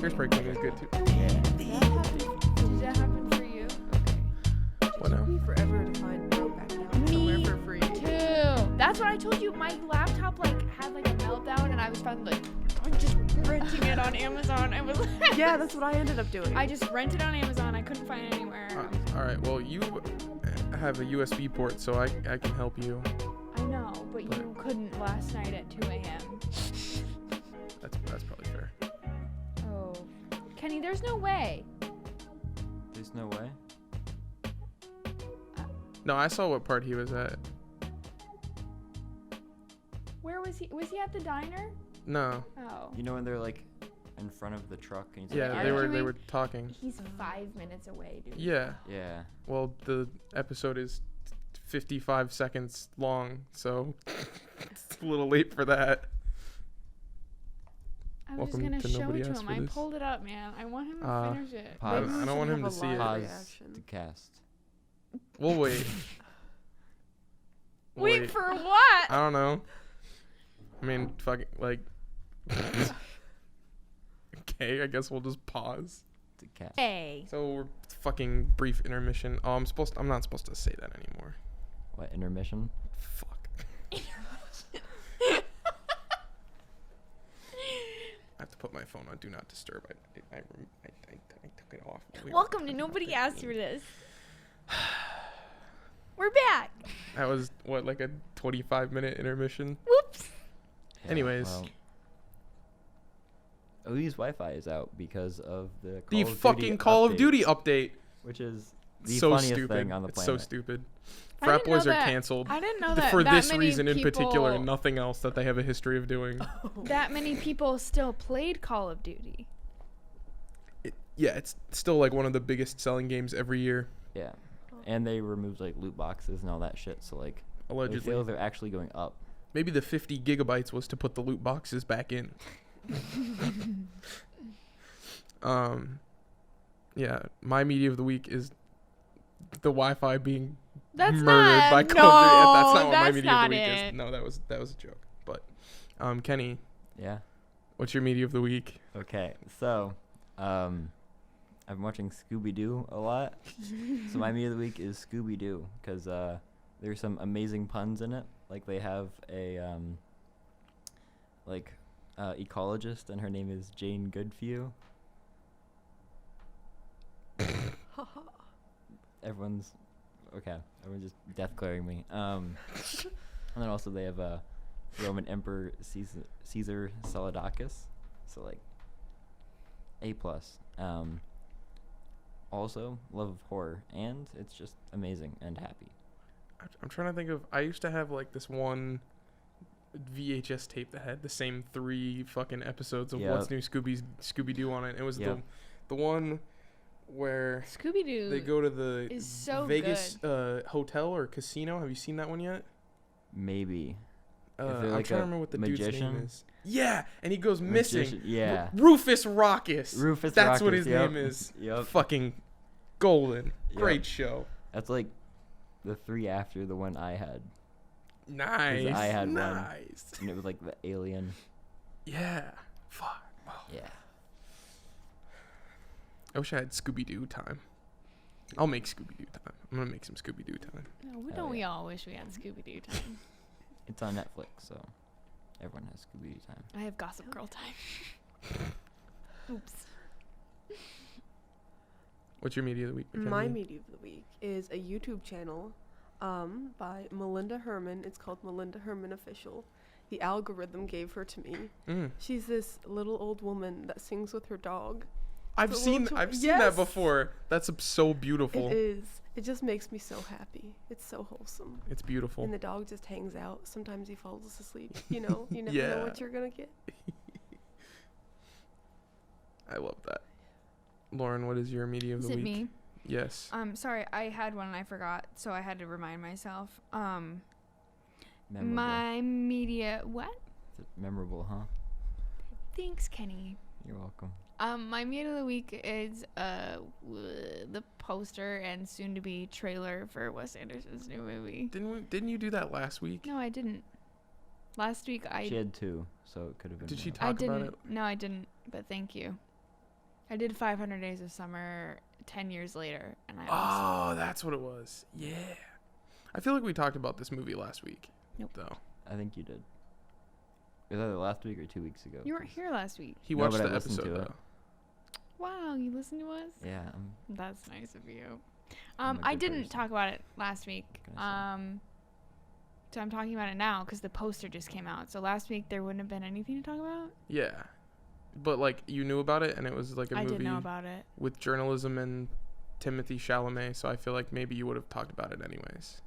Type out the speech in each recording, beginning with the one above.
Hairspray King is good too. Did that happen for you? Okay. What now? It took me forever to find Brokeback Mountain somewhere for free. Too. That's what I told you. My laptop had a meltdown, and I was finally I'm just renting it on Amazon. I was like, Yeah, that's what I ended up doing. I just rented on Amazon. I couldn't find it anywhere. All right. Well, you have a USB port, so I can help you. I know, but you couldn't last night at 2 a.m. That's probably fair. Oh, Kenny, there's no way. There's no way. No, I saw what part he was at. Where was he? Was he at the diner? No. Oh. You know when they're like in front of the truck and he's Yeah, like, they arguing? were talking. He's 5 minutes away, dude. Yeah. Yeah. Well, the episode is 55 seconds long, so it's a little late for that. I was Welcome just to gonna show Nobody it to Asked him. for I This. pulled it up, man. I want him to finish it. Pause. I don't want him to should see have it. a live Pause reaction. to cast. We'll wait. Wait for what? I don't know. I mean, fucking like. Okay, I guess we'll just pause. To cast. Hey. So we're fucking brief intermission. Oh, I'm not supposed to say that anymore. What, intermission? Fuck. I have to put my phone on Do Not Disturb. I took it off. Welcome to Nobody Asked for This. We're back. That was what, like a 25-minute intermission. Whoops. Yeah, Anyways. well, OU's Wi-Fi is out because of the The Call of fucking Duty Call of update, Duty update. which is the So funniest stupid. thing on the It's planet. so stupid. I Frat didn't know boys are that- canceled. I didn't know that For that this many reason in particular, and people- nothing else that they have a history of doing. That many people still played Call of Duty. Yeah, it's still like one of the biggest selling games every year, Yeah, and they removed like loot boxes and all that shit. So like, they allegedly. feel they're actually going up. Maybe the 50 gigabytes was to put the loot boxes back in. Yeah, my media of the week is the Wi-Fi being That's murdered not. by No, Call of Duty. That's not what my that's media of not the week it. is. No, that was a joke. But, Kenny, Yeah. what's your media of the week? Okay, so, I've been watching Scooby-Doo a lot. So my media of the week is Scooby-Doo because there's some amazing puns in it. Like they have a ecologist, and her name is Jane Goodfew. Everyone's just death glaring me. And then also they have Roman Emperor Caesar Saladakis. So like A+. Also love of horror, and it's just amazing and happy. I'm trying to think of. I used to have like this one VHS tape that had the same 3 fucking episodes of Yep. What's New Scooby-Doo on it. It was Yep. the one where Scooby Doo they go to the is so Vegas hotel or casino. Have you seen that one yet? Maybe. I'm they're trying like to a remember what the dude's name magician? is. Yeah, and he goes missing. Magician, yeah. Rufus Rockus. Rufus That's what Rockus, his yep. name is. Yep. Fucking golden. Yep. Great show. That's like the 3 after the one I had. Nice. I had one. nice. And it was like the alien. Yeah. Fuck. Oh. Yeah. I wish I had Scooby-Doo time. I'll make Scooby-Doo time. I'm gonna make some Scooby-Doo time. No, Hell don't we yeah. all wish we had Scooby Doo time? It's on Netflix, so everyone has Scooby-Doo time. I have Gossip Girl time. Oops. What's your media of the week? My Mackenzie? media of the week is a YouTube channel by Melinda Herman. It's called Melinda Herman Official. The algorithm gave her to me. Mm. She's this little old woman that sings with her dog. I've The seen little that Yes. before. That's so beautiful. It is. It just makes me so happy. It's so wholesome. It's beautiful. And the dog just hangs out. Sometimes he falls asleep. You know, you never Yeah. know what you're gonna get. I love that. Lauren, what is your media of Is the it week? me? Yes. Sorry, I had one and I forgot, so I had to remind myself. Memorable. My media. What? Memorable, huh? Thanks, Kenny. You're welcome. My media of the week is the poster and soon-to-be trailer for Wes Anderson's new movie. Didn't you do that last week? No, I didn't. Last week She had 2, so it could have been. Did she more. talk I didn't. about it? No, I didn't. But thank you. I did 500 Days of Summer 10 years later, and I Oh, that's what it was. Yeah. I feel like we talked about this movie last week. Nope. Though. I think you did. Was that last week or 2 weeks ago? You weren't here last week. He No, watched but I the listened episode, to it. though. Wow, you listened to us? Yeah. That's nice of you. I'm a I good didn't person. talk about it last week. What can I So I'm talking about it now because the poster just came out. So last week there wouldn't have been anything to talk about. Yeah. But, like, you knew about it, and it was, like, a I movie did know about it. with journalism and Timothy Chalamet, so I feel like maybe you would have talked about it anyways.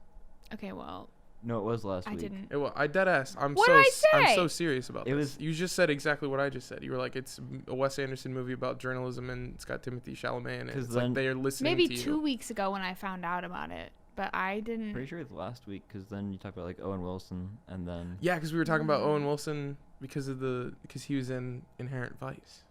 Okay, well, No, it was last I week. didn't. I dead ass. I'm What did I I'm say? so serious about It this. was- You just said exactly what I just said. You were like, it's a Wes Anderson movie about journalism, and it's got Timothy Chalamet in it. 'Cause It's like then- they're listening Maybe to you. 2 weeks ago when I found out about it, but I didn't. Pretty sure it's last week because then you talked about like Owen Wilson and then Yeah, because we were talking about Mm. Owen Wilson because he was in Inherent Vice.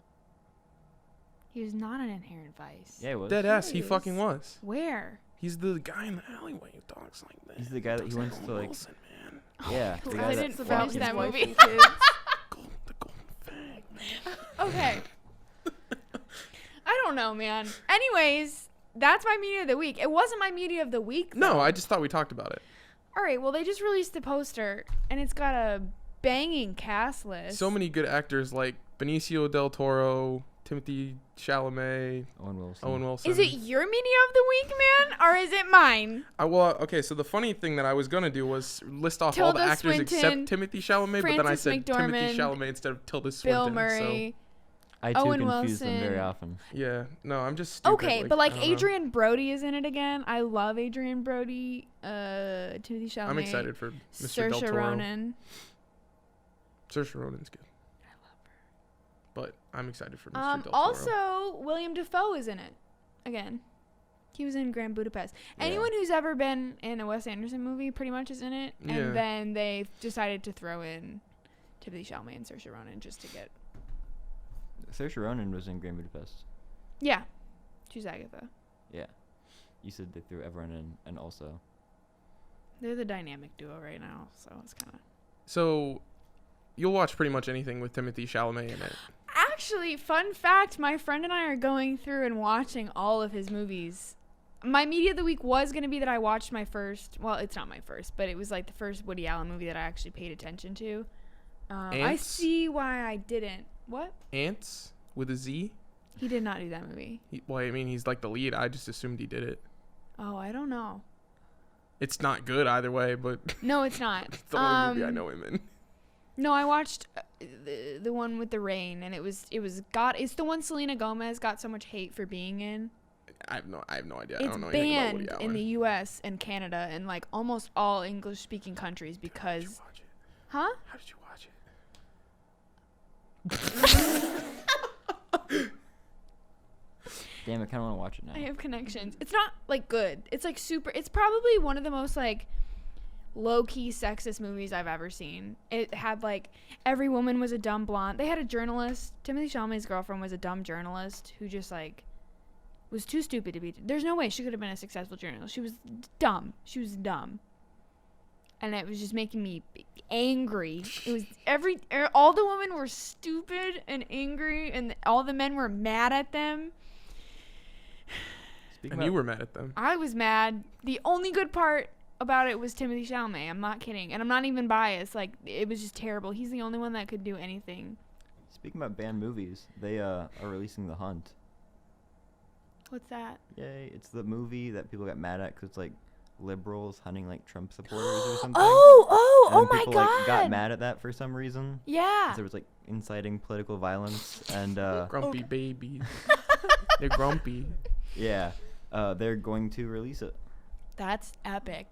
He was not an Inherent Vice. yeah, it was. Dead ass, he Yes. fucking was. Where? He's the guy in the alleyway who talks like that. He's the guy that he Talks went like to Owen like. Wilson, man. Yeah, Cool. the I guy that didn't fought finish his- that wife movie. and kids. The golden fang, man. Okay. I don't know, man. Anyways, that's my media of the week. It wasn't my media of the week. No, though. I just thought we talked about it. All right. Well, they just released the poster, and it's got a banging cast list. So many good actors like Benicio del Toro, Timothy Chalamet, Owen Wilson. Owen Wilson. Is it your media of the week, man, or is it mine? Okay, so the funny thing that I was gonna do was list off all Tilda the actors Swinton, except Timothy Chalamet, but then I Frances said Timothy McDormand, Chalamet instead of Tilda Swinton. Bill Murray. I too Owen confuse them very Wilson. often. So, yeah, no, I'm just stupid. Okay, but like I don't know. Adrian Brody is in it again. I love Adrian Brody. Timothy Chalamet. I'm excited for Mr. Del Saoirse Toro. Ronan. Saoirse Ronan's good. I love her. But I'm excited for Mr. Del Toro. Also, William Dafoe is in it again. He was in Grand Budapest. Yeah. Anyone who's ever been in a Wes Anderson movie pretty much is in it. Yeah. And then they decided to throw in Timothy Chalamet and Saoirse Ronan just to get. Saoirse Ronan was in Grand Budapest. Yeah. She's Agatha. Yeah. You said they threw everyone in, and also. They're the dynamic duo right now, so it's kind of. So, you'll watch pretty much anything with Timothy Chalamet in it. Actually, fun fact, my friend and I are going through and watching all of his movies. My media of the week was going to be that I watched my first, well, it's not my first, but it was like the first Woody Allen movie that I actually paid attention to. I Ants? see why I didn't. What? Ants with a Z. He did not do that movie. Well, I mean, he's like the lead. I just assumed he did it. Oh, I don't know. It's not good either way, but No, it's not. it's the only movie I know him in. No, I watched the one with the rain, and it's the one Selena Gomez got so much hate for being in. I have no idea. I It's don't know anything about Woody banned Allen. in the U.S. and Canada and like almost all English-speaking countries How did you because, watch it? huh? How did you watch it? Damn, I kind of want to watch it now. I have connections. It's not like good. It's like super. It's probably one of the most like low-key sexist movies I've ever seen. It had like every woman was a dumb blonde. They had a journalist. Timothy Chalamet's girlfriend was a dumb journalist who just like was too stupid to be. There's no way she could have been a successful journalist. She was dumb. She was dumb. And it was just making me angry. It was all the women were stupid and angry, and all the men were mad at them. Speaking And you were mad at them. I was mad. The only good part about it was Timothy Chalamet. I'm not kidding. And I'm not even biased. Like, it was just terrible. He's the only one that could do anything. Speaking about banned movies, they are releasing The Hunt. What's that? Yay! It's the movie that people got mad at because it's like liberals hunting like Trump supporters or something. Oh And my people, God. like, got mad at that for some reason. Yeah. 'Cause there was like inciting political violence and Grumpy babies. They're grumpy. yeah, they're going to release it. That's epic.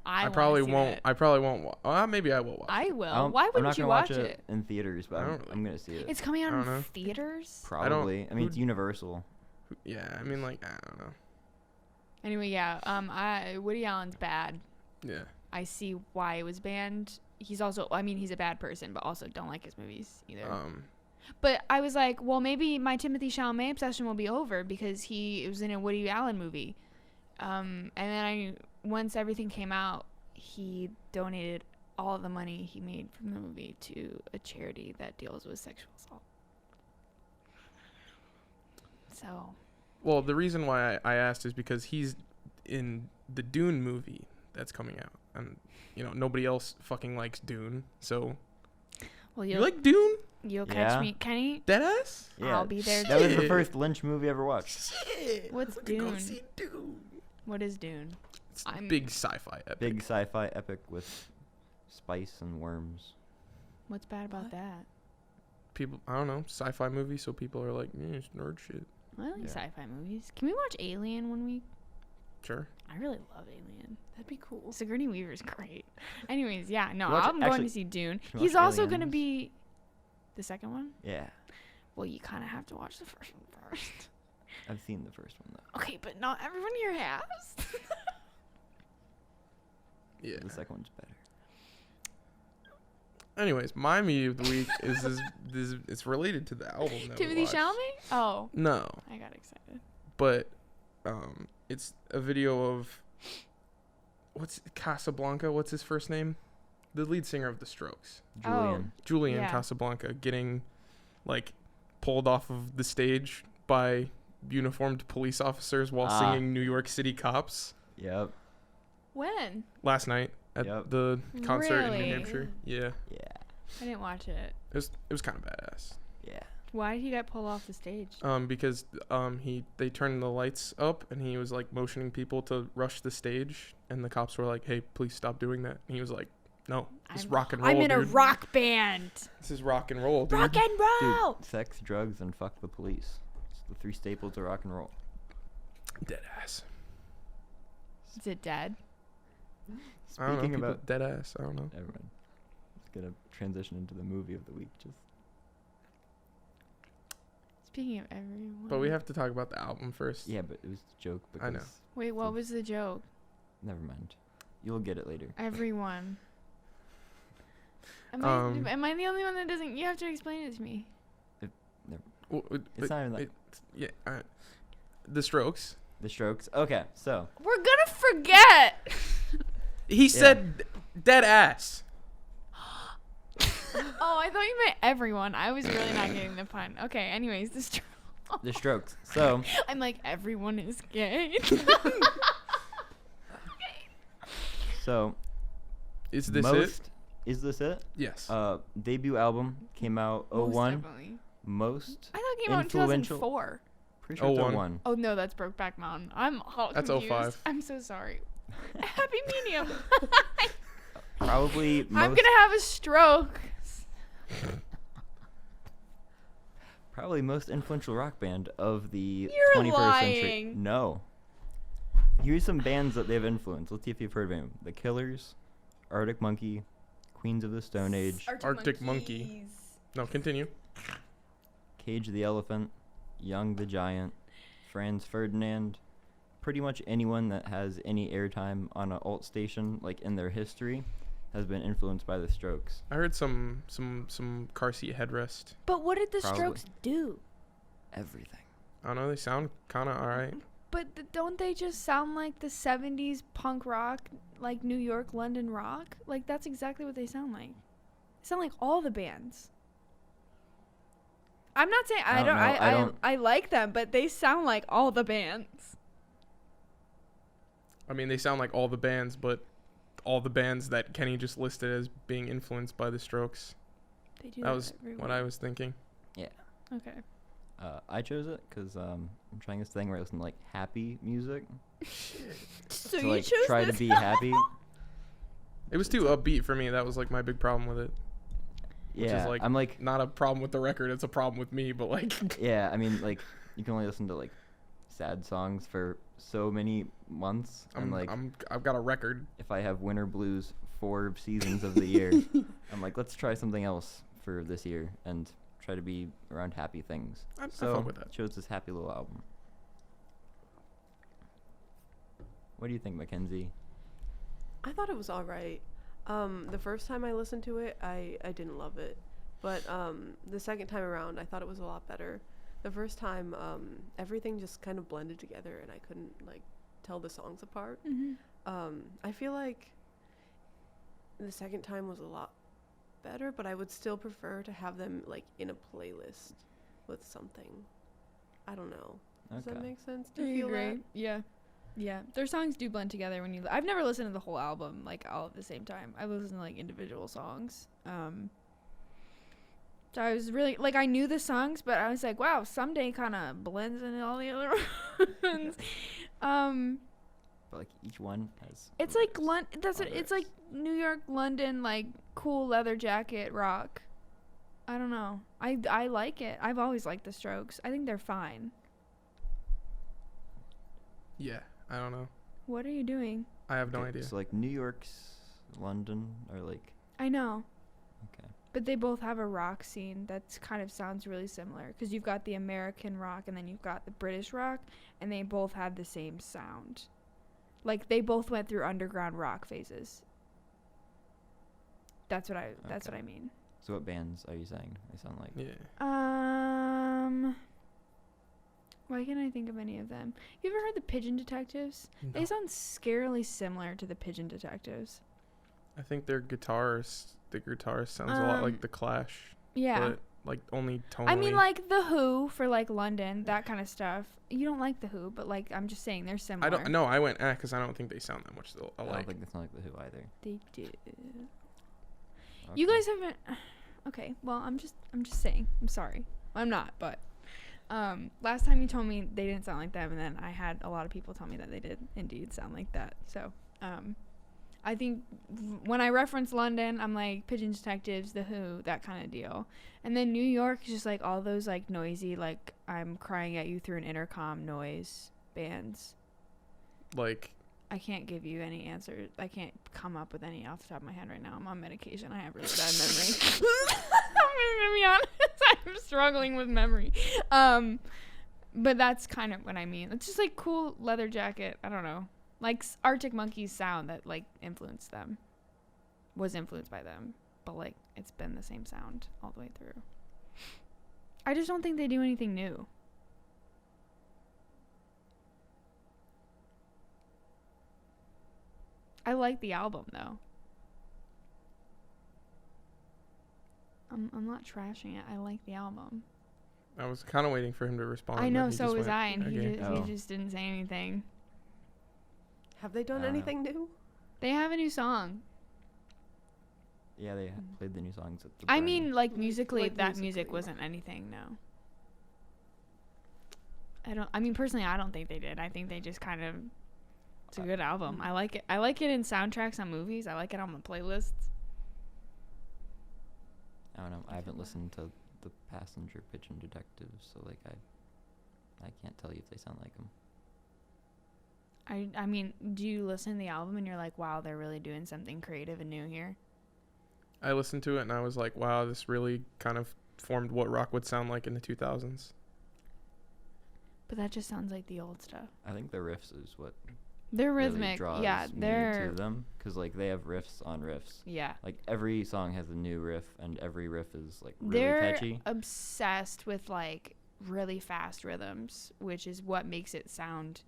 I wanna probably see won't. it. I probably won't. Maybe I will watch. I it. will. Why I'm wouldn't not you gonna watch watch it? in theaters, but I I'm, don't really- I'm gonna see it. It's coming out I in don't know. theaters. Probably. I mean, it's who'd- Universal. Yeah, I mean, like, I don't know. Anyway, yeah. Woody Allen's bad. Yeah. I see why it was banned. He's also, I mean, he's a bad person, but also don't like his movies either. But I was like, well, maybe my Timothy Chalamet obsession will be over because he was in a Woody Allen movie. And then once everything came out, he donated all of the money he made from the movie to a charity that deals with sexual assault. So Well, the reason why I asked is because he's in the Dune movie that's coming out, and nobody else fucking likes Dune. So well, you like Dune? you'll catch Yeah. me, Kenny. Deadass? Yeah. I'll be there That was the too. first Lynch movie I ever watched. Shit. What's Let me go Dune? see Dune. What is Dune? It's I'm- big sci-fi epic. Big sci-fi epic with spice and worms. What's bad about that? People, I don't know, sci-fi movie. So people are like, it's nerd shit. I like Yeah. sci-fi movies. Can we watch Alien one week? Sure. I really love Alien. That'd be cool. Sigourney Weaver's great. Anyways, yeah, no, Watch- I'm going actually, to see Dune. can we He's watch also going to Aliens? be the second one. Yeah. Well, you kind of have to watch the first one first. I've seen the first one though. Okay, but not everyone here has. Yeah. The second one's better. Anyways, my media of the week is this. It's related to the album that we Timothy watched. Chalamet? Oh, No, I got excited. but it's a video of what's Casablanca? What's his first name? The lead singer of the Strokes, Julian. Julian Yeah. Casablanca, getting like pulled off of the stage by uniformed police officers while Ah. singing New York City Cops Yep. When? last night at Yep. the concert in Really? New Hampshire. Yeah, Yeah. I didn't watch it. it was kind of badass. Yeah. Why did he get pulled off the stage? Because they turned the lights up and he was like motioning people to rush the stage, and the cops were like, "Hey, please stop doing that." And he was like, "No, it's rock and roll, I'm in a dude. rock band. This is rock and roll, dude." Rock and roll. Dude, sex, drugs, and fuck the police. It's the three staples of rock and roll. Dead ass. Is it dead? I don't know. Speaking People about dead ass. I don't know. everyone, it's gonna transition into the movie of the week. Just Speaking of everyone. But we have to talk about the album first. yeah, but it was a joke because I know. Wait, what was the joke? never mind. You'll get it later. Everyone. Um, Am I the only one that doesn't? You have to explain it to me. Well, It's not even that. yeah. The Strokes. The Strokes. Okay, so We're gonna forget. He said dead ass. Oh, I thought you meant everyone. I was really not getting the pun. Okay, anyways, the Strokes. So I'm like, everyone is gay. Is this it? most is this it? Yes. Debut album came out Most 01. definitely. Most I thought it came out in influential- 2004. pretty sure it's 01. 01. Oh no, that's Brokeback Mountain. I'm all That's confused. 05. I'm so sorry. Happy medium. Probably I'm most gonna have a stroke. probably most influential rock band of the You're 21st century. lying. No. Here's some bands that they've influenced. Let's see if you've heard of them. The Killers, Arctic Monkey, Queens of the Stone Age, Arctic Monkey. No, continue. Cage the Elephant, Young the Giant, Franz Ferdinand. Pretty much anyone that has any airtime on an alt station, like in their history, has been influenced by the Strokes. I heard some car seat headrest. But what did the Probably. Strokes do? Everything. I don't know. They sound kind of alright. But don't they just sound like the 70s punk rock, like New York, London rock? Like that's exactly what they sound like. They sound like all the bands. I'm not saying I don't know. I like them, but they sound like all the bands. I mean, they sound like all the bands, but all the bands that Kenny just listed as being influenced by the Strokes. They do That was everywhere. what I was thinking. Okay. I chose it because I'm trying this thing where I listen to like happy music So to you like chose try this? to be happy. It was too upbeat for me. That was like my big problem with it. Which is, Yeah, like, I'm like, Not a problem with the record. It's a problem with me. But like, yeah, I mean, like, you can only listen to like sad songs for so many months, and like, I've got a record. if I have winter blues 4 seasons of the year, I'm like, let's try something else for this year and try to be around happy things. I So fuck with that. chose this happy little album. What do you think, Mackenzie? I thought it was alright. The first time I listened to it, I didn't love it. But the second time around, I thought it was a lot better. The first time, everything just kind of blended together and I couldn't, like, tell the songs apart. Mm-hmm. I feel like the second time was a lot better, but I would still prefer to have them, like, in a playlist with something. I don't know. Does that Okay. make sense? Do you feel that? Yeah. Yeah. Their songs do blend together when you I've never listened to the whole album like all at the same time. I listened to like individual songs. So I was really like I knew the songs, but I was like, wow, Someday kind of blends into all the other ones. But like each one has. It's a like verse that's on what it's like lyrics. New York, London, like cool leather jacket rock. I don't know. I like it. I've always liked the Strokes. I think they're fine. Yeah, I don't know. What are you doing? I have no Okay, idea. So like New York's, London, or like. I know. Okay. But they both have a rock scene that kind of sounds really similar because you've got the American rock and then you've got the British rock, and they both have the same sound. Like they both went through underground rock phases. That's what I mean. So what bands are you saying they sound like? Yeah. Why can't I think of any of them? You ever heard the Pigeon Detectives? No. They sound scarily similar to the Pigeon Detectives. I think the guitarist sounds a lot like the Clash. Yeah. But like only tonally. I mean, like The Who for like London, that kind of stuff. You don't like The Who, but like I'm just saying they're similar. I don't know. I went because I don't think they sound that much I alike. don't think they sound like the Who either. They do. Okay. You guys haven't. Okay, well I'm just saying. I'm sorry. I'm not, but last time you told me they didn't sound like them, and then I had a lot of people tell me that they did indeed sound like that. So I think when I reference London, I'm like Pigeon Detectives, The Who, that kind of deal. And then New York is just like all those like noisy, like I'm crying at you through an intercom noise bands. Like I can't give you any answers. I can't come up with any off the top of my head right now. I'm on medication. I have really bad memory. I'm gonna be honest. I'm struggling with memory. But that's kind of what I mean. It's just like cool leather jacket. I don't know. Like Arctic Monkeys sound that like influenced them. Was influenced by them. But like it's been the same sound all the way through. I just don't think they do anything new. I like the album though. I'm not trashing it. I like the album. I was kind of waiting for him to respond. I but know, he so just was went, I, and "Okay." Oh. he just didn't say anything. Have they I done don't know. anything new? They have a new song. Yeah, they played the new songs at the. I Burn. mean, like musically, Like that music musically. wasn't anything. No. I mean, personally, I don't think they did. I think they just kind of. It's a good album. I like it. I like it in soundtracks on movies. I like it on the playlists. I don't know. I haven't listened to the Passenger Pigeon Detectives, so like I can't tell you if they sound like them. I mean, do you listen to the album and you're like, wow, they're really doing something creative and new here? I listened to it and I was like, wow, this really kind of formed what rock would sound like in the 2000s. But that just sounds like the old stuff. I think the riffs is what They're really rhythmic. draws Yeah, me they're to them, because like they have riffs on riffs. yeah. Like every song has a new riff, and every riff is like really They're catchy. obsessed with like really fast rhythms, which is what makes it sound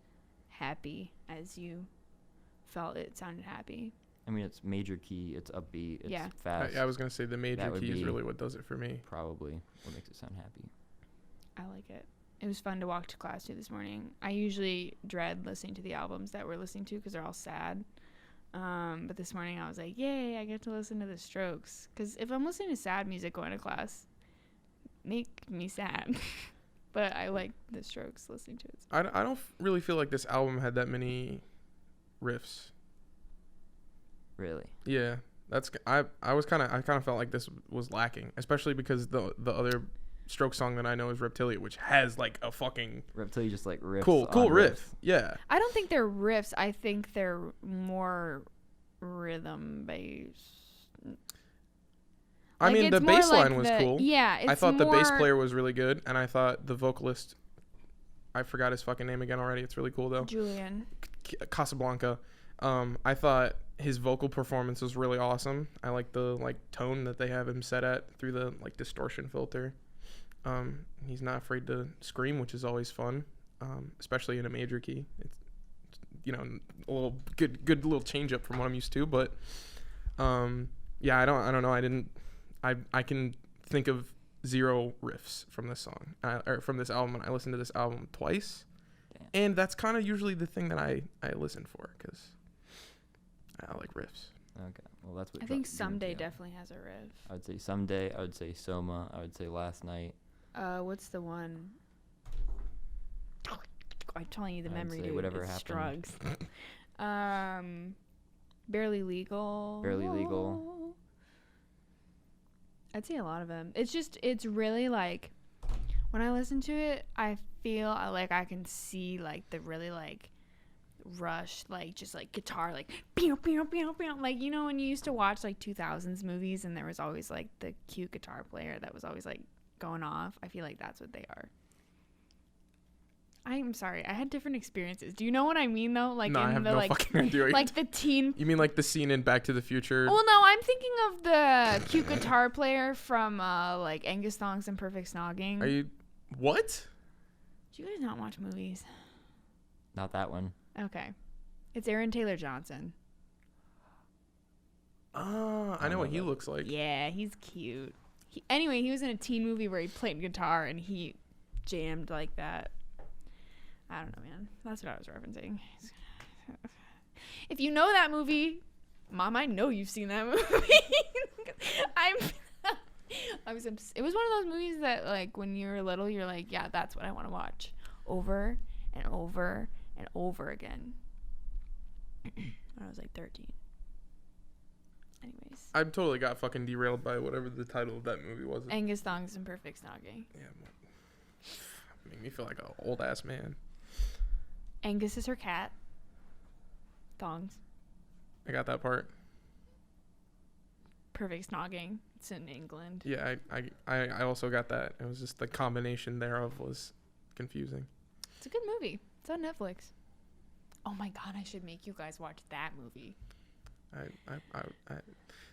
happy, as you felt it sounded happy. I mean, it's major key, it's upbeat, it's Yeah. fast. I was going to say the major That would key is be- really what does it for me. Probably what makes it sound happy. I like it. It was fun to walk to class to this morning. I usually dread listening to the albums that we're listening to because they're all sad. But this morning I was like, yay, I get to listen to the Strokes. Because if I'm listening to sad music going to class, make me sad. But I like the Strokes listening to it. I don't really feel like this album had that many riffs. Really. Yeah, that's I kind of felt like this was lacking, especially because the other Stroke song that I know is Reptilia, which has like a fucking Reptilia just like riffs. cool on riff. riffs. Yeah. I don't think they're riffs. I think they're more rhythm based. I mean, the it's more bass line like was the- cool. Yeah, it's I thought the bass more- player was really good, and I thought the vocalist, I forgot his fucking name again already. It's really cool though. Julian. Casablanca. I thought his vocal performance was really awesome. I like the tone that they have him set at through the distortion filter. He's not afraid to scream, which is always fun, especially in a major key. It's a little good little change up from what I'm used to. But yeah, I don't know. I can think of zero riffs from this song, or from this album. And I listened to this album twice, Damn. and that's kind of usually the thing that I listen for, because I like riffs. Okay. Well, that's what I think drew Someday me on. definitely has a riff. I would say Someday. I would say Soma. I would say Last Night. What's the one? I'm telling you, the I'd memory, say dude. Whatever It's Happened. Strugs. Barely Legal. Barely Legal. I'd say a lot of them. It's really like, when I listen to it, I feel like I can see like the really like rush, like just like guitar, like pew, pew, pew, pew. Like, you know, when you used to watch like 2000s movies and there was always like the cute guitar player that was always like going off. I feel like that's what they are. I'm sorry, I had different experiences. Do you know what I mean though? Like No, I in have the no like fucking idea. like the teen. You mean like the scene in Back to the Future? Well, no, I'm thinking of the cute guitar player from like Angus Thongs and Perfect Snogging. Are you what? Do you guys not watch movies? Not that one. Okay, it's Aaron Taylor Johnson. I know what he looks like. Yeah, he's cute. Anyway, he was in a teen movie where he played guitar and he jammed like that. I don't know, man. That's what I was referencing. If you know that movie, Mom, I know you've seen that movie. It was one of those movies that, like, when you were little, you're like, yeah, that's what I want to watch over and over and over again. When I was like 13. Anyways. I totally got fucking derailed by whatever the title of that movie was. Angus Thongs and Perfect Snogging. Yeah, made me feel like an old ass man. Angus is her cat. Thongs. I got that part. Perfect Snogging. It's in England. Yeah, I also got that. It was just the combination thereof was confusing. It's a good movie. It's on Netflix. Oh my god, I should make you guys watch that movie.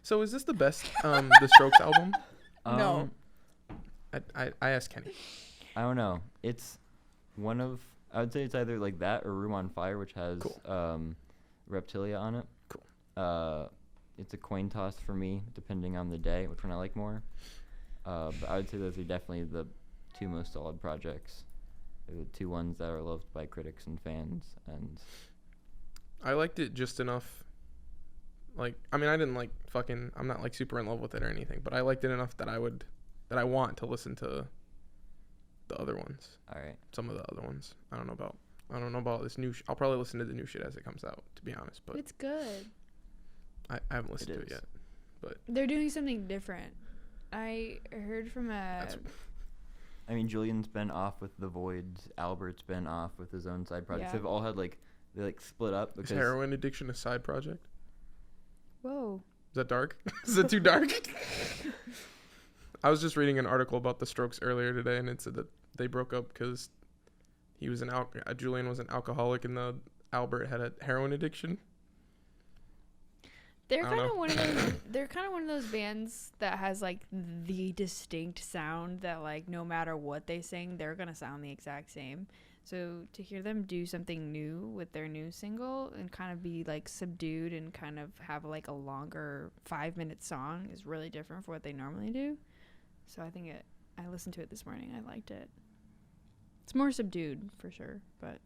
So is this the best the Strokes album? No. I asked Kenny. I don't know. It's one of, I would say it's either like that or Room on Fire, which has Cool. Reptilia on it. Cool. It's a coin toss for me, depending on the day, which one I like more. But I would say those are definitely the two most solid projects. They're the two ones that are loved by critics and fans. And I liked it just enough. Like, I mean, I didn't like fucking, I'm not like super in love with it or anything, but I liked it enough that I want to listen to the other ones. all right. Some of the other ones. I don't know about this new I'll probably listen to the new shit as it comes out, to be honest, but It's good. I haven't listened to it is. yet. They're doing something different. I heard from a... I mean, Julian's been off with The Voids. Albert's been off with his own side projects. Yeah. They've all had they split up Is because heroin addiction a side project? Whoa. Is that dark? Is that too dark? I was just reading an article about the Strokes earlier today, and it said that they broke up because he was Julian was an alcoholic, and Albert had a heroin addiction. They're I don't kind of know. one of those. They're kind of one of those bands that has like the distinct sound that like no matter what they sing, they're gonna sound the exact same. So to hear them do something new with their new single and kind of be like subdued and kind of have like a longer 5-minute song is really different from what they normally do. So I think I listened to it this morning. I liked it. It's more subdued for sure, but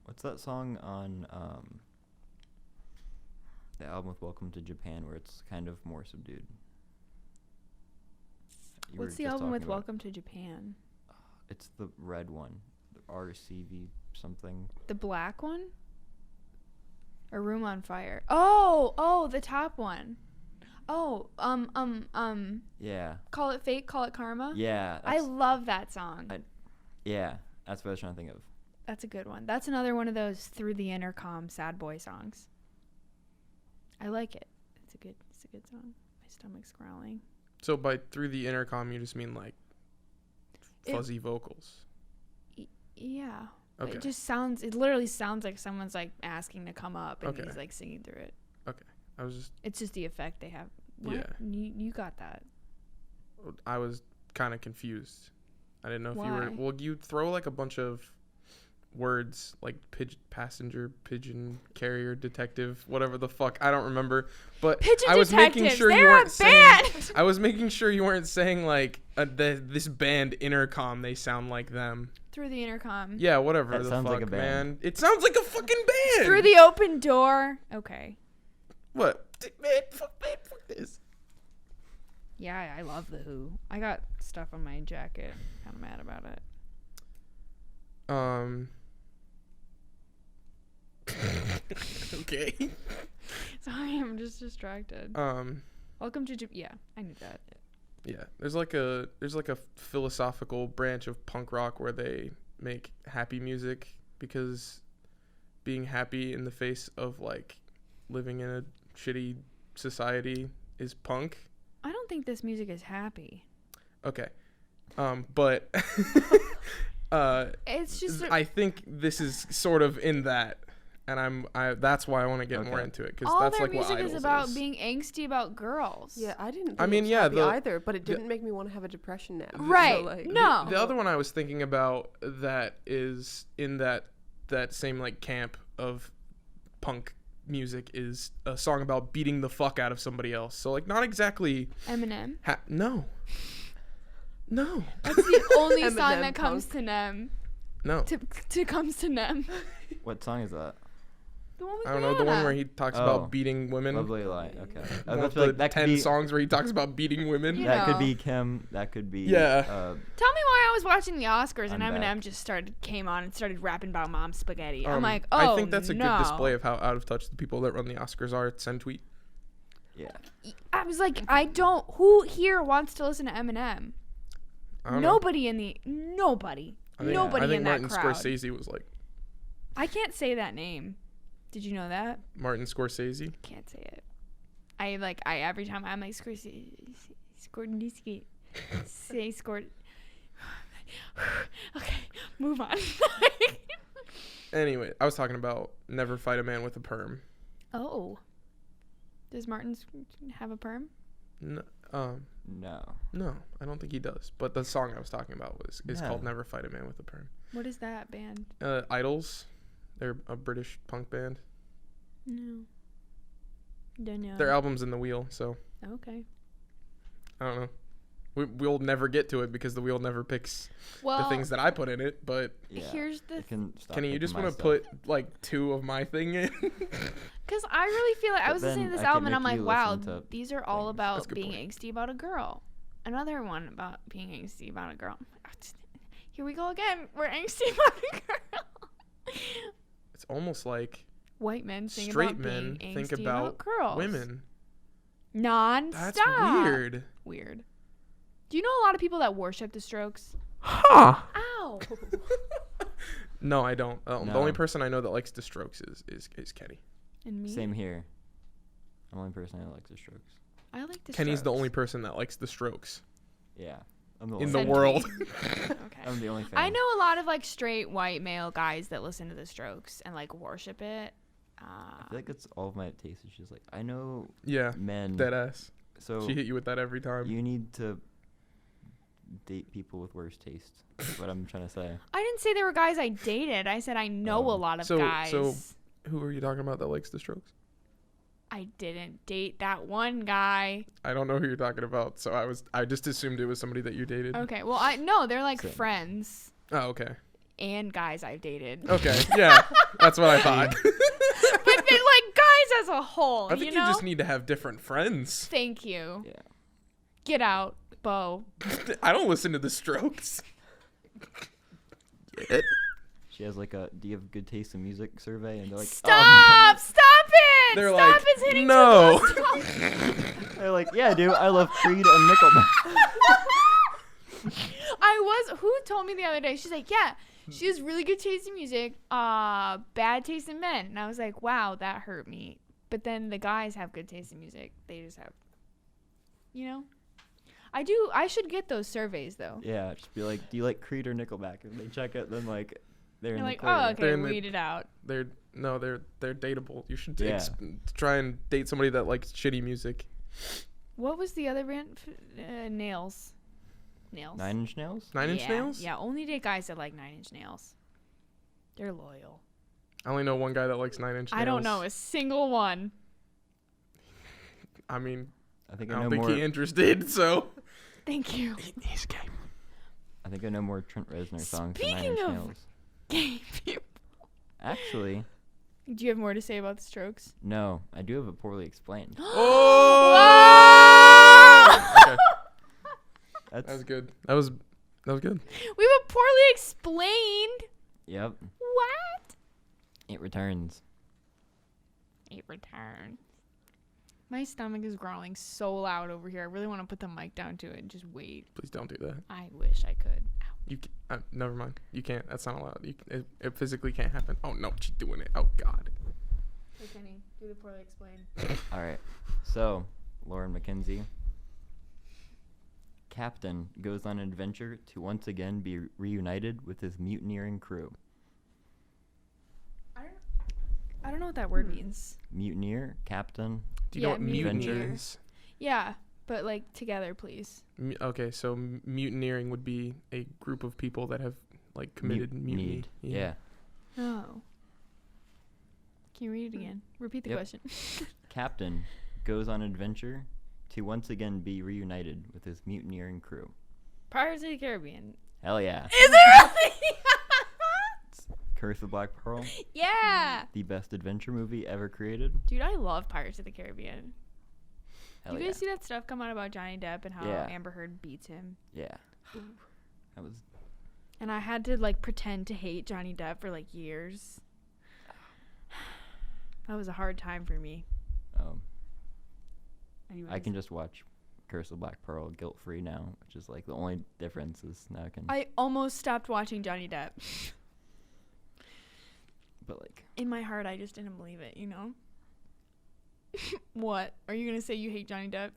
what's that song on the album with Welcome to Japan where it's kind of more subdued? You were what's the just album talking with about- Welcome to Japan? It's the red one, the RCV something. The black one? Or Room on Fire? Oh, the top one. Oh, Yeah, Call It Fate, Call It Karma. yeah. I love that song. Yeah, that's what I was trying to think of. That's a good one. That's another one of those through the intercom sad boy songs. I like it. It's a good song. My stomach's growling. So by through the intercom, you just mean like fuzzy vocals. Yeah. Okay. It literally sounds like someone's like asking to come up and Okay. he's like singing through it. I was just It's just the effect they have. What? Yeah. You got that. I was kind of confused. I didn't know if you Why? were. Well, you throw like a bunch of words like passenger, pigeon, carrier, detective, whatever the fuck. I don't remember. But Pigeon I was making Detectives, sure you they're a weren't saying. band! I was making sure you weren't saying like this band Intercom. They sound like them. Through the intercom. Yeah, whatever That the sounds fuck, like a band. man. It sounds like a fucking band. Through the open door. Okay. What? Man, fuck this. Yeah, I love the Who. I got stuff on my jacket. Kind of mad about it. Okay. Sorry, I'm just distracted. Welcome to yeah, I knew that. Yeah, there's like a philosophical branch of punk rock where they make happy music because being happy in the face of like living in a shitty society is punk. I don't think this music is happy. Okay. But It's just I think this is sort of in that, and that's why I want to get more into it because all that's their like what music Idols is about being angsty about girls. Yeah, I didn't. Think I mean, it was yeah, happy either, but it the- didn't make me want to have a depression nap. Right. So, like, No. The other one I was thinking about that is in that same like camp of punk music is a song about beating the fuck out of somebody else. So like not exactly Eminem. No. That's the only song Eminem that comes punk. to Nem. No. To comes to Nem. What song is that? The one with I don't know, the one Rihanna. where he talks Oh. about beating women. Lovely Light. Okay. I One was of feel the like that could 10 be songs where he talks about beating women. You that could know. be Kim. That could be Yeah. Tell me why I was watching the Oscars and I'm Eminem back. just came on and started rapping about mom spaghetti. I'm Um, like, oh, I think that's a no. good display of how out of touch the people that run the Oscars are. Send tweet. Yeah. I was like, who here wants to listen to Eminem? I don't know. Nobody I think in Martin that crowd. Scorsese was like I can't say that name. Did you know that? Martin Scorsese. Can't say it. I every time I'm like Scorsese, say Scort. Okay, move on. Anyway, I was talking about Never Fight a Man with a Perm. Oh, does Martin have a perm? No, No. I don't think he does. But the song I was talking about is No. called Never Fight a Man with a Perm. What is that band? Idols. They're a British punk band. No. Don't know. Their album's in the wheel, so Okay. I don't know. We'll never get to it because the wheel never picks Well, the things that I put in it. But Yeah. here's the Kenny, you just want to put like 2 of my thing in? because I really feel like I But was listening to then this I album can and I'm make like, you wow, listen to these are all things. That's a about good being point. angsty about a girl. Another one about being angsty about a girl. Here we go again. We're angsty about a girl. It's almost like White men think straight about men being think angsty about girls. women. Non-stop. That's weird. Weird. Do you know a lot of people that worship the Strokes? Huh. Ow. No, I don't. The No. only person I know that likes the Strokes is Kenny. And me. Same here. I'm the only person that likes the Strokes. I like the Kenny's the Strokes. only person that likes the Strokes Yeah. I'm the in only the Send world. Okay. I'm the only fan. I know a lot of like straight white male guys that listen to the Strokes and like worship it. I feel like it's all of my taste issues. Like I know Yeah, men. dead ass. So She hit you with that every time. you need to date people with worse taste. Is what I'm trying to say. I didn't say there were guys I dated. I said I know a lot of so- guys. so- Who are you talking about that likes the Strokes? I didn't date that one guy. I don't know who you're talking about, so I just assumed it was somebody that you dated. Okay, well I no, they're like Same. friends Oh, okay. and guys I've dated. Okay, yeah, that's what I thought. But they're like guys as a whole. I think you you know? just need to have different friends. Thank you. Yeah. Get out, Bo. I don't listen to the Strokes. Get it? She has like a "Do you have good taste in music?" survey, and they're like, Stop! Stop it! They're Stop! like, It's hitting no. too close to "Oh." They're like, "Yeah, dude, I love Creed and Nickelback." Who told me the other day? She's like, yeah, she has really good taste in music, bad taste in men. And I was like, wow, that hurt me. But then the guys have good taste in music. They just have, you know. I should get those surveys though. Yeah, just be like, "Do you like Creed or Nickelback?" And they check it, then like, they're in You're the like, clear. oh, okay, They're in the- read it out. They're dateable. You should Yeah. try and date somebody that likes shitty music. What was the other band? Nails. Nails. 9 Inch Nails. 9 Inch Yeah, Nails? Yeah, only date guys that like 9 Inch Nails. They're loyal. I only know one guy that likes 9 Inch Nails. I don't know a single one. I mean, I think I I know don't think more. he interested, so. Thank you. He's gay. I think I know more Trent Reznor songs than 9 Speaking Inch of- Nails. Gay people. Actually, Do you have more to say about the Strokes? no. I do have a poorly explained. Oh! Okay, That's that was good. That was good. We have a poorly explained. Yep. What? It returns. It returns. My stomach is growling so loud over here. I really want to put the mic down to it and just wait. Please don't do that. I wish I could. Never mind. You can't. That's not allowed. It physically can't happen. Oh no, she's doing it. Oh God. Hey, Kenny, do the poorly explained. All right. So, Lauren McKenzie. Captain goes on an adventure to once again be reunited with his mutineering crew. I don't know what that word means. Mutineer, captain. Do you know Yeah, what mutiny mutineer. is? Yeah, but like together, please. Okay, so mutineering would be a group of people that have like committed mutiny. Yeah. Oh. Can you read it again? Repeat the Yep. question. Captain goes on an adventure to once again be reunited with his mutineering crew. Pirates of the Caribbean. Hell yeah. Is it really? Curse of Black Pearl, Yeah. the best adventure movie ever created. Dude, I love Pirates of the Caribbean. Hell You yeah. guys see that stuff come out about Johnny Depp and how Yeah. Amber Heard beats him? Yeah. That was And I had to like pretend to hate Johnny Depp for like years. That was a hard time for me. I Anyways. can just watch Curse of Black Pearl guilt free now, which is like the only difference is now I can I almost stopped watching Johnny Depp. but like In my heart, I just didn't believe it, you know? What? Are you going to say you hate Johnny Depp?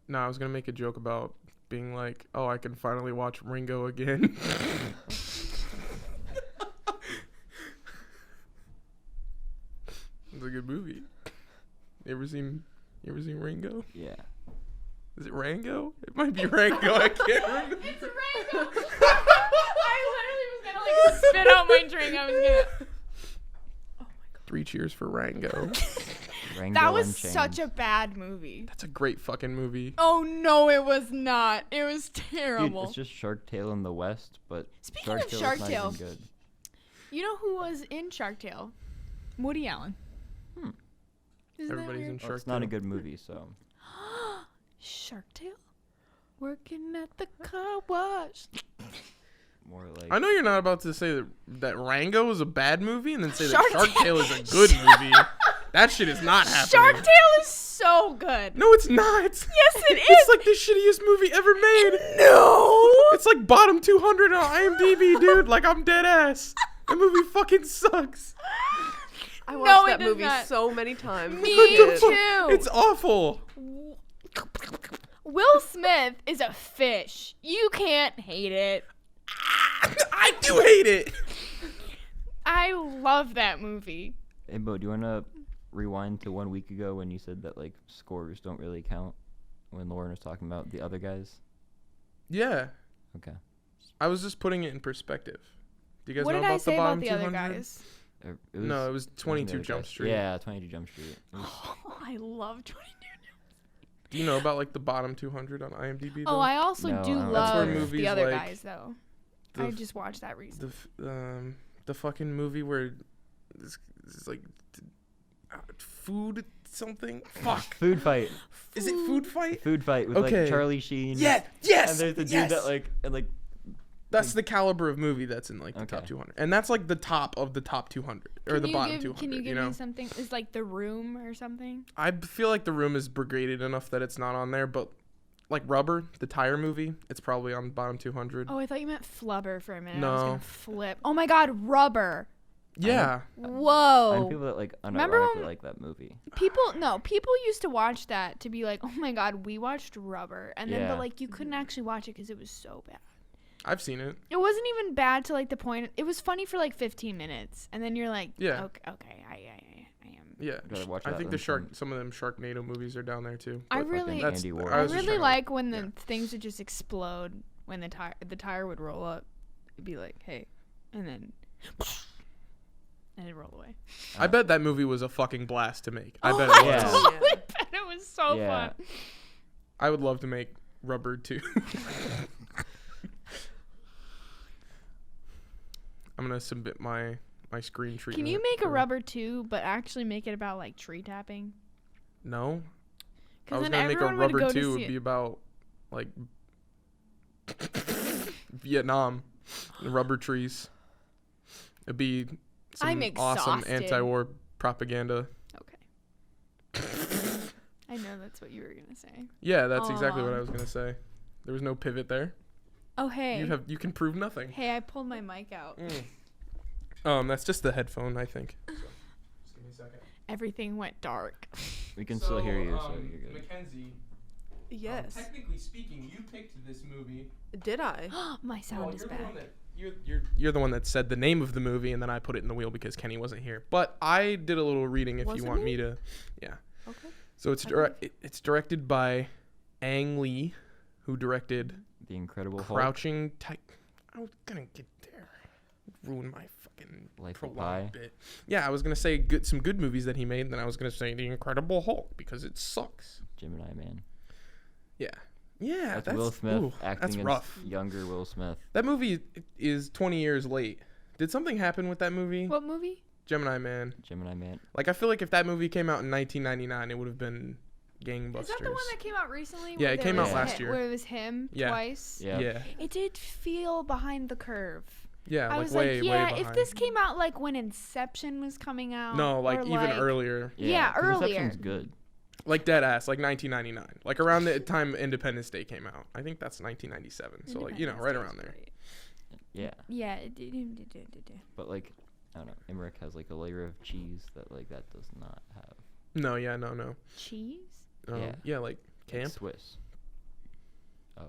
No, I was gonna make a joke about being like, oh, I can finally watch Ringo again. It's a good movie. You ever seen Ringo? yeah. Is it Rango? It might be Rango. I can't remember. It's Rango! I literally was going to like spit out my drink. I was going to... 3 cheers for Rango. Rango That was Unchained. such a bad movie. That's a great fucking movie. Oh, no, it was not. It was Dude, terrible. it's just Shark Tale in the West, but Speaking of Tale's Shark not Tale, even good. you know who was in Shark Tale? Woody Allen. Hmm. Isn't that Everybody's weird? in Well, Shark it's not a Tale. good movie, so Shark Tale? Working at the car wash. more like I know you're not about to say that Rango is a bad movie and then say Shark that Shark Tale is a good movie. That shit is not happening. Shark Tale is so good. No, it's not. Yes, it It's is. like the shittiest movie ever made. No. It's like bottom 200 on IMDb, dude. Like, I'm dead ass. That movie fucking sucks. I No, watched it that does movie not. so many times. Me as a kid. too. It's awful. Will Smith is a fish. You can't hate it. I do hate it. I love that movie. Hey, Bo, do you want to rewind to 1 week ago when you said that like scores don't really count when Lauren was talking about the other guys? Yeah. Okay. I was just putting it in perspective. Do you guys What know did I about say the about bottom the 200? other guys? No, it was wasn't the 22 other Jump guys. Street. Yeah, 22 Jump Street. It was- Oh, I love 22. Do you know about like the bottom 200 on IMDb? Oh, though? I also No, I do don't know. That's where love movies the other like guys, though. the I f- just watched that recently. the fucking movie where this is like food something. Fuck. Food Fight. Is it Food Fight? Food Fight with Okay. like Charlie Sheen. Yeah. Yes. And there's the dude yes. that like That's the caliber of movie that's in like the Okay. top 200, and that's like the top of the top 200 or the bottom 200. Can you give know, me something? Is like The Room or something? I feel like The Room is brigaded enough that it's not on there, but like Rubber, the tire movie, it's probably on the bottom 200. Oh, I thought you meant Flubber for a minute. I was No. gonna flip. Oh my God, Rubber. Yeah. I know Whoa. people that like Remember unironically when- like that movie. People used to watch that to be like, oh my God, we watched Rubber, and then Yeah. but like you couldn't actually watch it because it was so bad. I've seen it. It wasn't even bad to like the point. It was funny for like 15 minutes, and then you're like, Yeah. okay, I am. Yeah. Gotta watch I that think then some of them Sharknado movies are down there too. I But fucking really, That's- Andy I I was just really trying to- like when the yeah. things would just explode when the tire would roll up. It'd be like, hey, and then And it rolled away. I bet that movie was a fucking blast to make. I Oh, bet I it was. Yeah. totally bet it was so Yeah. fun. I would love to make Rubber too. I'm gonna submit my screen treatment. Can you make a for- Rubber 2, but actually make it about like tree tapping? No. I Because was then gonna make a everyone would Rubber go 2 to would see be it. about like Vietnam, the rubber trees. It'd be some I'm awesome exhausted. anti-war propaganda. Okay. I know that's what you were gonna say. Yeah, that's exactly what Aw. I was gonna say. There was no pivot there. Oh hey. You can prove nothing. Hey, I pulled my mic out. That's just the headphone, I think. So, just give me a second. Everything went dark. We can still hear you, so you're good. Mackenzie, Yes. technically speaking, you picked this movie. Did I? My sound is you're back. the one that you're the one that said the name of the movie, and then I put it in the wheel because Kenny wasn't here. But I did a little reading if you Wasn't want me? me to. Yeah. Okay. So it's directed by Ang Lee, who directed The Incredible Hulk, Crouching Tiger. I was gonna get there. Ruin my fucking Life of prolonged Pi. bit. Yeah, I was gonna say some good movies that he made, and then I was gonna say The Incredible Hulk because it sucks. Gemini Man. Yeah. Yeah, That's Will Smith ooh, acting that's as rough. younger Will Smith. That movie is 20 years late. Did something happen with that movie? What movie? Gemini Man. Gemini Man. Like, I feel like if that movie came out in 1999, it would have been gangbusters. Is that the one that came out recently? Yeah, where it there came out was last year. Where it was him Yeah. twice. Yeah. Yeah. It did feel behind the curve. Yeah, I like was way, like, yeah, way if behind. this came out like when Inception was coming out. No, like or, even like, earlier. Yeah, 'cause earlier. Inception's good. Like dead ass, like 1999. Like around the time Independence Day came out. I think that's 1997. So like, Independence right Day around was there. great. Yeah. Yeah, it did. But like, I don't know. Emmerich has like a layer of cheese that like that does not have. No, yeah, no. Cheese? Yeah, like Like camp. Swiss. Oh.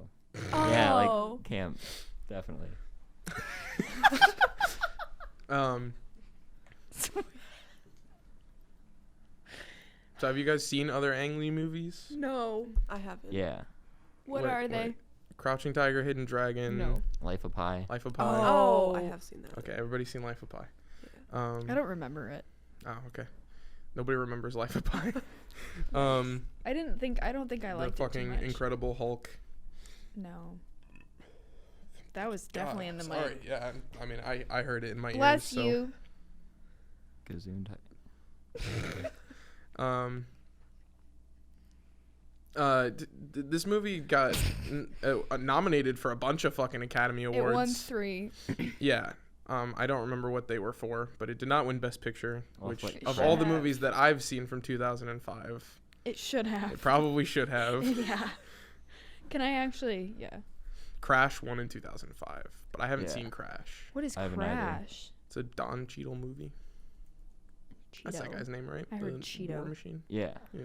Oh. Yeah, like camp. Definitely. So have you guys seen other Ang Lee movies? No. I haven't. Yeah. What Wait, are they? wait. Crouching Tiger, Hidden Dragon, No. Life of Pi. Life of Pi. Oh, I Oh. have seen that. Okay, everybody's seen Life of Pi. I don't remember it. Oh, okay. Nobody remembers Life of Pi. I don't think I the liked it too fucking much. Incredible Hulk. No. That was definitely in the Sorry, mic. yeah. I mean, I heard it in my Bless ears. you. Gazoon type. This movie got nominated for a bunch of fucking Academy It Awards. won 3. Yeah. I don't remember what they were for, but it did not win Best Picture, Well, which it's like- of It all should the have. movies that I've seen from 2005, It should have. it probably should have. Yeah. Can I actually? Yeah. Crash won in 2005, but I haven't Yeah. seen Crash. What is I haven't either. Crash? It's a Don Cheadle movie. That's that Cheeto. guy's name, right? I heard The Cheeto. War Machine. Yeah. Yeah.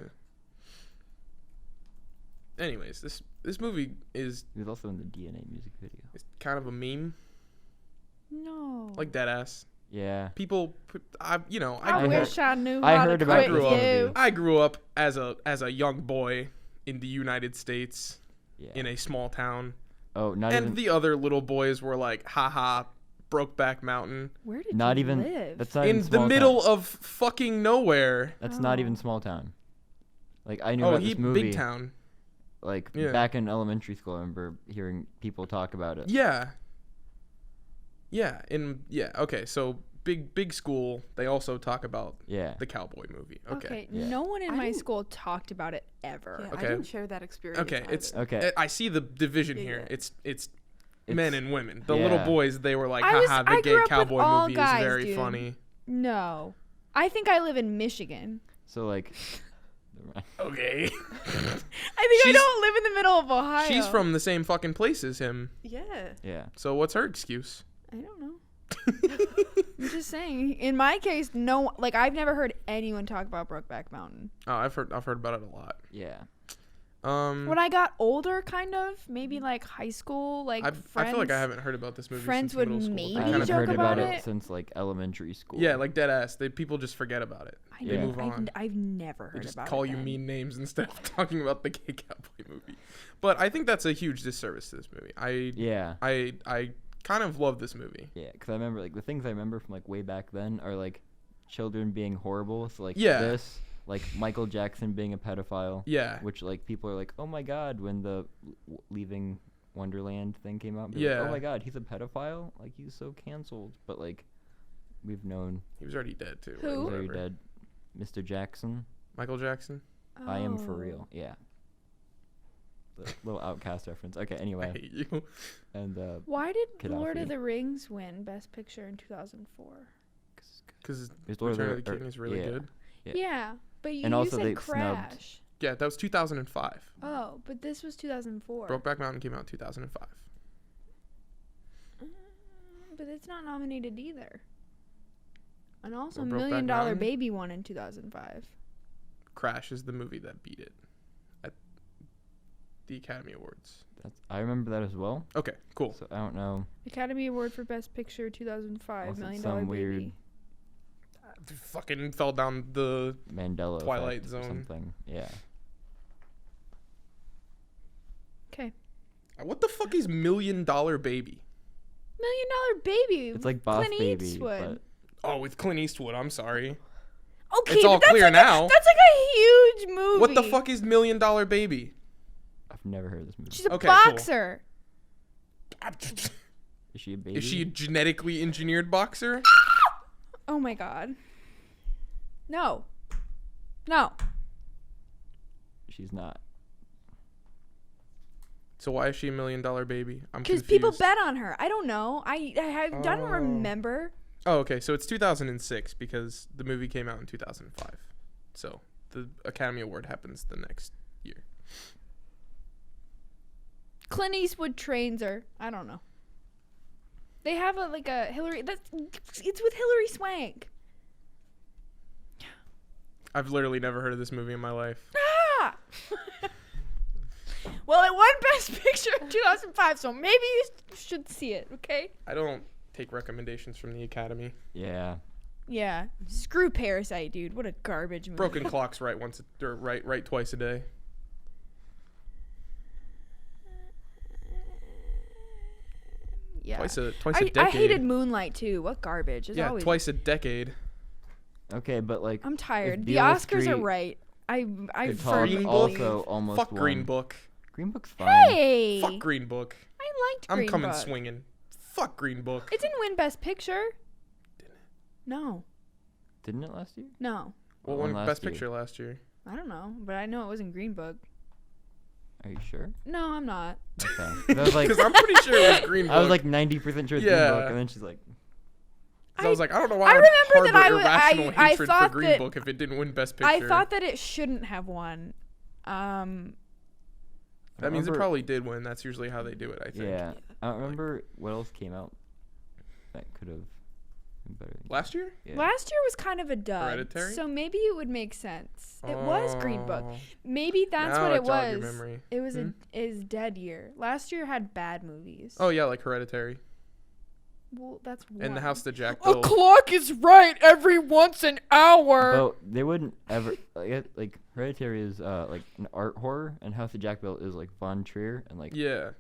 Anyways, this movie is He was also in the DNA music video. kind of a meme, No. like deadass. Yeah. People, I I I wish I knew I how heard to about quit this you. movie. I grew up as a young boy in the United States Yeah. in a small town, Oh, not and even. the other little boys were like, haha, Brokeback Mountain Where did Not you even. live? That's not in even the small middle town. of fucking nowhere. That's not even Oh. small town. Like I knew Oh, about this movie. big town. Like Yeah. back in elementary school, I remember hearing people talk about it. Yeah. Okay, so big school. They also talk about Yeah. the cowboy movie. Okay. Yeah. No one in I my didn't- school talked about it ever. Yeah, Okay. I didn't share that experience. Okay, it's either. Okay. I see the division Yeah, here. yeah. It's men and women. The yeah. little boys, they were like, I was- haha, I the grew gay up with cowboy all movie guys, is very dude. funny. No. I think I live in Michigan. So like. Never mind. Okay. I think I She's- don't live in the middle of Ohio. She's from the same fucking place as him. Yeah. Yeah. So what's her excuse? I don't know. I'm just saying. In my case, no. Like I've never heard anyone talk about Brokeback Mountain. Oh, I've heard about it a lot. Yeah. When I got older, kind of maybe like high school, like I friends. feel like I haven't heard about this movie friends since would middle school. maybe They I kinda- haven't joke heard about about it it. since like elementary school. Yeah, like dead ass. People just forget about it. I They know. move on. I've never They heard just about call it. you then. mean names instead of talking about the gay cowboy movie. But I think that's a huge disservice to this movie. Yeah. I kind of love this movie. Yeah, because I remember like the things I remember from like way back then are like children being horrible. So like Yeah. this, like Michael Jackson being a pedophile. Yeah. Which like people are like, oh my god, when the Leaving Wonderland thing came out. Yeah. Like, oh my god, he's a pedophile. Like he's so canceled. But like, we've known He was already dead too. Who? he's Whatever. already dead. Mr. Jackson. Michael Jackson. I am for Oh. real. Yeah. The little Outcast reference. Okay. I Anyway, hate you. and Why did Gaddafi. Lord of the Rings win Best Picture in 2004? Because It's Lord of Return of the- the King is really yeah. good. Yeah. Yeah, but you, And you also said they snubbed- Crash. Yeah, that was 2005. Oh, but this was 2004. Brokeback Mountain came out in 2005. But it's not nominated either. And also, Well, Brokeback Million Dollar Mountain? Baby won in 2005. Crash is the movie that beat it at the Academy Awards. I remember that as well. Okay, cool. So I don't know. Academy Award for Best Picture 2005, Was it Million some Dollar weird- Baby. Fucking fell down the. Mandela Twilight effect Zone. or something. Yeah. Okay. What the fuck is Million Dollar Baby? Million Dollar Baby. It's like Boss Clint Baby, Eastwood. Oh, with Clint Eastwood. I'm sorry. Okay, It's all but that's clear like now. That's like a huge movie. What the fuck is Million Dollar Baby? I've never heard of this movie. She's a Okay, cool. boxer. Is she a baby? Is she a genetically engineered boxer? Oh my god. No. No. She's not. So why is she a Million Dollar Baby? I'm Because confused. people bet on her. I don't know. I don't Oh. remember. Oh, okay. So it's 2006 because the movie came out in 2005. So the Academy Award happens the next year. Clint Eastwood trains her. I don't know. They have a Hillary. It's with Hillary Swank. I've literally never heard of this movie in my life. Ah! Well, it won Best Picture in 2005, so maybe you should see it. Okay. I don't take recommendations from the Academy. Yeah. Yeah. Screw Parasite, dude. What a garbage movie. Broken clocks right right twice a day. Yeah. Twice a I decade. hated Moonlight too. What garbage? It's yeah, always. twice a decade. Okay, but like. I'm tired. if The Beale Oscars are Street right. I could talk, firmly Green Book? believe. also almost Fuck won. Green Book. Green Book's fine. Hey. Fuck Green Book. I liked I'm Green coming Book. swinging. Fuck Green Book. It didn't win Best Picture. Didn't it? No. Didn't it last year? No. What What won won Best last year? Picture last year? I don't know, but I know it wasn't Green Book. Are you sure? No, I'm not. Okay. 'Cause I was like, Because I'm pretty sure it was Green Book. I was like 90% sure it's Green Yeah. Book, and then she's like, 'Cause I was like, I don't know why I I'd remember that harbor I irrational I hatred for thought Green that- Book if it didn't win Best Picture. I thought that it shouldn't have won. I that means it remember- probably did win. That's usually how they do it, I think. Yeah. I don't remember what else came out that could have been better. Than Last year? Yeah. Last year was kind of a dud. Hereditary? So maybe it would make sense. It was Green Book. Oh. Maybe that's Now what I it jog your was. memory. It was is dead year. Last year had bad movies. Oh yeah, like Hereditary. Well, that's one. And The House That Jack A Built. clock is right every once an hour. But they wouldn't ever like Hereditary is like an art horror, and House of Jack Built is like Von Trier, and like Yeah.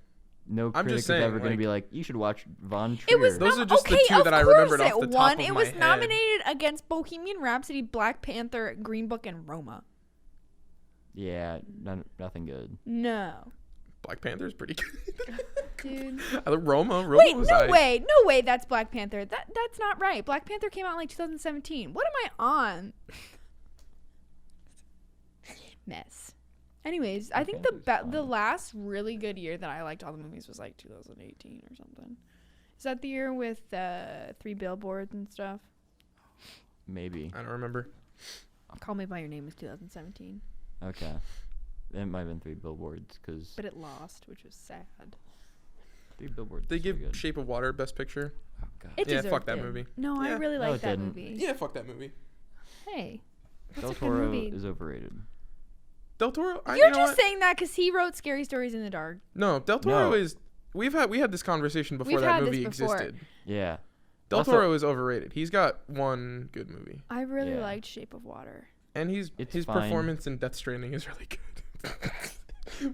no I'm critic just is saying, ever gonna like- be like, you should watch Von Trier. It was Those nom- are just the okay, two of that I course remembered off it the top won. of It my was head. nominated against Bohemian Rhapsody, Black Panther, Green Book, and Roma. Yeah, nothing good. No, Black Panther's pretty good. dude. Roma Wait, was no aight. way, no way. That's Black Panther. That's not right. Black Panther came out in like 2017. What am I on? Mess. Anyways, I think Panther's the fine. last really good year that I liked all the movies was like 2018 or something. Is that the year with 3 Billboards and stuff? Maybe. I don't remember. Call Me by Your Name was 2017, Okay. It might have been 3 billboards, because but it lost, which was sad. 3 billboards. They is so give good. Shape of Water Best Picture. Oh god. It Yeah, deserved fuck that it. movie. No, I Yeah. really No, like it that didn't. movie. Yeah, fuck that movie. Hey, Del that's a good Toro movie. is overrated. Del Toro. You're you know just what? saying that because he wrote Scary Stories in the Dark. No, Del Toro No. is. We had this conversation before We've that had this movie before. existed. Yeah. Del Also- Toro is overrated. He's got one good movie, I really Yeah. liked Shape of Water. and his It's fine. performance in Death Stranding is really good.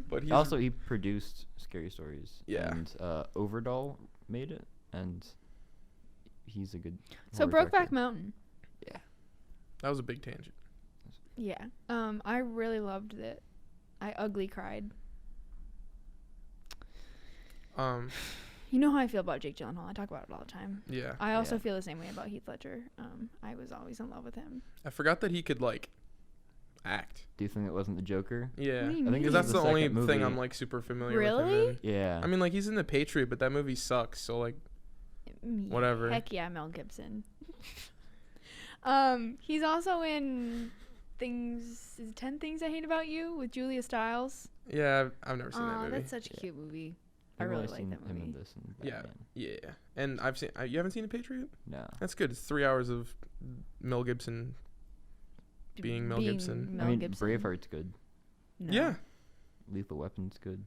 But he's Also, he produced Scary Stories. Yeah. And Overdoll made it, and he's a good. So horror Brokeback director. Mountain. Yeah. That was a big tangent. Yeah. I really loved it. I ugly cried. You know how I feel about Jake Gyllenhaal. I talk about it all the time. Yeah. I also Yeah. feel the same way about Heath Ledger. I was always in love with him. I forgot that he could like act. Do you think it wasn't the Joker? Yeah. What do you I think mean? Because this that's is the the only second thing movie. I'm like super familiar Really? with him in. Yeah. I mean, like he's in The Patriot, but that movie sucks. So like, whatever. Heck yeah, Mel Gibson. He's also in is it 10 Things I Hate About You with Julia Stiles. yeah, I've never seen that movie. That's such a Yeah. cute movie. I I've really only like seen that him in movie. this and Yeah. Batman. Yeah, and I've seen. You haven't seen The Patriot? No. That's good. It's 3 hours of Mel Gibson. Being Mel Gibson. Mel I mean, Gibson. Braveheart's good. No. Yeah, Lethal Weapon's good.